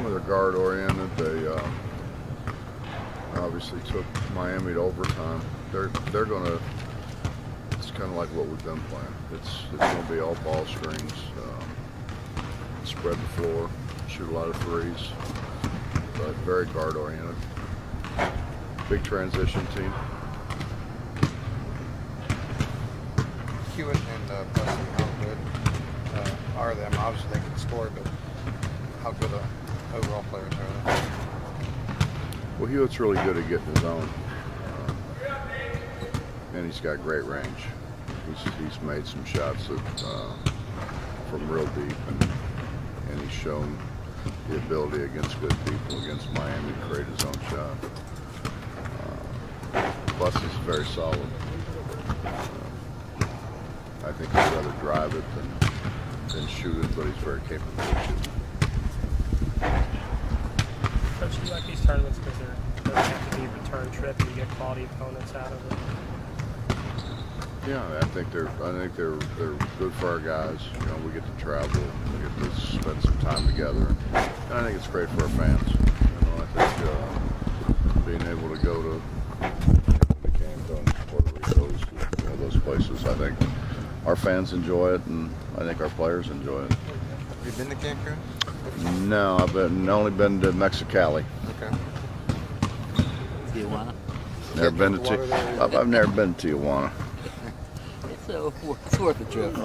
They're guard oriented. They obviously took Miami to overtime. They're gonna. It's kind of like what we've been playing. It's gonna be all ball screens, spread the floor, shoot a lot of threes, but very guard oriented. Big transition team. Hewitt and Bussey, how good are them? Obviously they can score, but how good overall players are they? Well, Hewitt's really good at getting his own, and he's got great range. He's made some shots from real deep, and he's shown the ability against good people, against Miami, to create his own shot. Buss is very solid. I think he'd rather drive it than shoot it, but he's very capable of shooting. Coach, do you like these tournaments because they don't have to be a return trip and you get quality opponents out of it? Yeah, I think they're good for our guys. You know, we get to travel, we get to spend some time together, and I think it's great for our fans. You know, I think being able to go to the Canada and Puerto Rico, those places, I think our fans enjoy it, and I think our players enjoy it. Have you been to Cancun? No, I've only been to Mexicali. Okay. Tijuana? Never been to I've never been to Tijuana. It's worth a trip.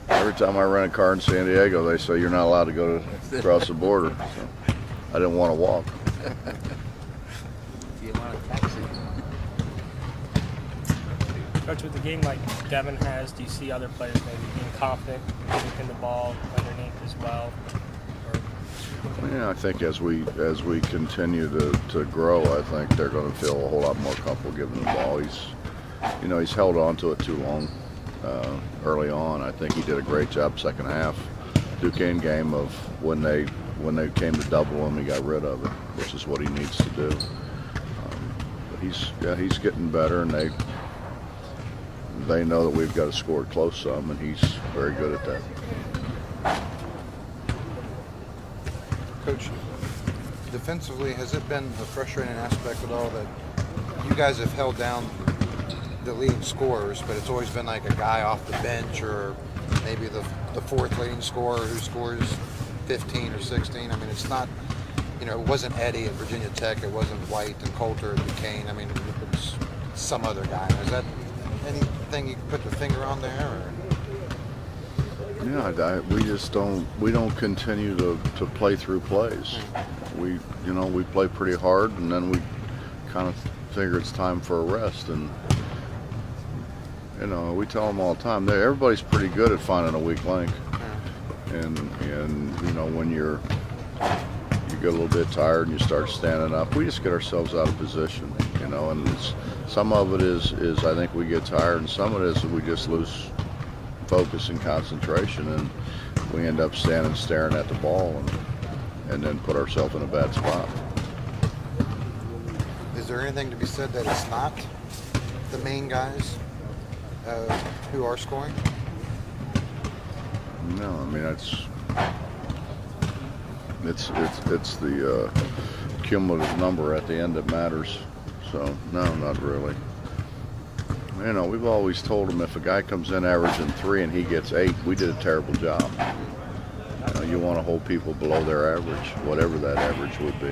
Every time I rent a car in San Diego, they say you're not allowed to go across the border. So I didn't want to walk. Tijuana taxi. Coach, with the game like Devin has, do you see other players maybe being confident, kicking the ball underneath as well? Yeah, I think as we continue to grow, I think they're going to feel a whole lot more comfortable giving the ball. He's held on to it too long early on. I think he did a great job second half. Duquesne game of when they came to double him, he got rid of it, which is what he needs to do. But he's getting better, and they know that we've got to score close some, and he's very good at that. Coach, defensively, has it been a frustrating aspect at all that you guys have held down the leading scorers, but it's always been like a guy off the bench or maybe the fourth leading scorer who scores 15 or 16? I mean, it's not, it wasn't Eddie at Virginia Tech, it wasn't White and Coulter at Duquesne. I mean, it was some other guy. Is that anything you can put the finger on there? Or? Yeah, we just don't continue to play through plays. We play pretty hard, and then we kind of figure it's time for a rest. And we tell them all the time, everybody's pretty good at finding a weak link. And when you get a little bit tired and you start standing up, we just get ourselves out of position. And some of it is I think we get tired, and some of it is we just lose focus and concentration, and we end up standing staring at the ball and then put ourselves in a bad spot. Is there anything to be said that it's not the main guys who are scoring? No, I mean it's the cumulative number at the end that matters. So no, not really. We've always told them if a guy comes in averaging 3 and he gets 8, we did a terrible job. You want to hold people below their average, whatever that average would be.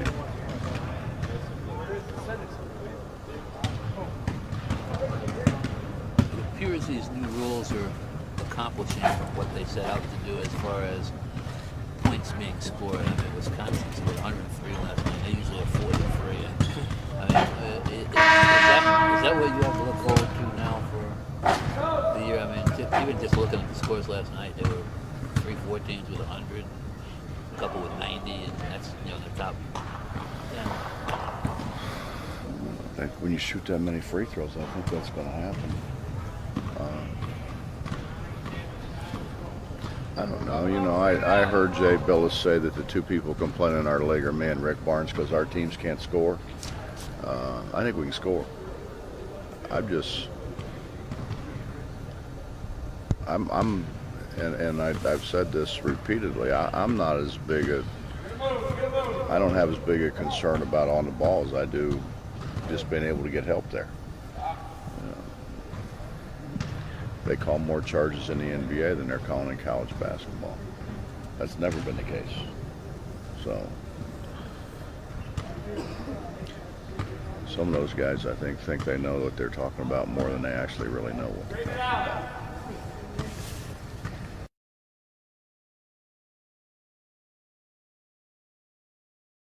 It appears these new rules are accomplishing what they set out to do as far as points being scored. I mean, Wisconsin scored 103 last night. They usually have 43. Is that what you have to look forward to now for the year? I mean, even just looking at the scores last night, there were 3-4 teams with 100, a couple with 90, and that's the top 10. When you shoot that many free throws, I think that's going to happen. I don't know. I heard Jay Billis say that the two people complaining in our league are me and Rick Barnes because our teams can't score. I think we can score. I've said this repeatedly. I'm not as big a I don't have as big a concern about on the ball as I do just being able to get help there. They call more charges in the NBA than they're calling in college basketball. That's never been the case. So some of those guys, I think they know what they're talking about more than they actually really know what they're talking about.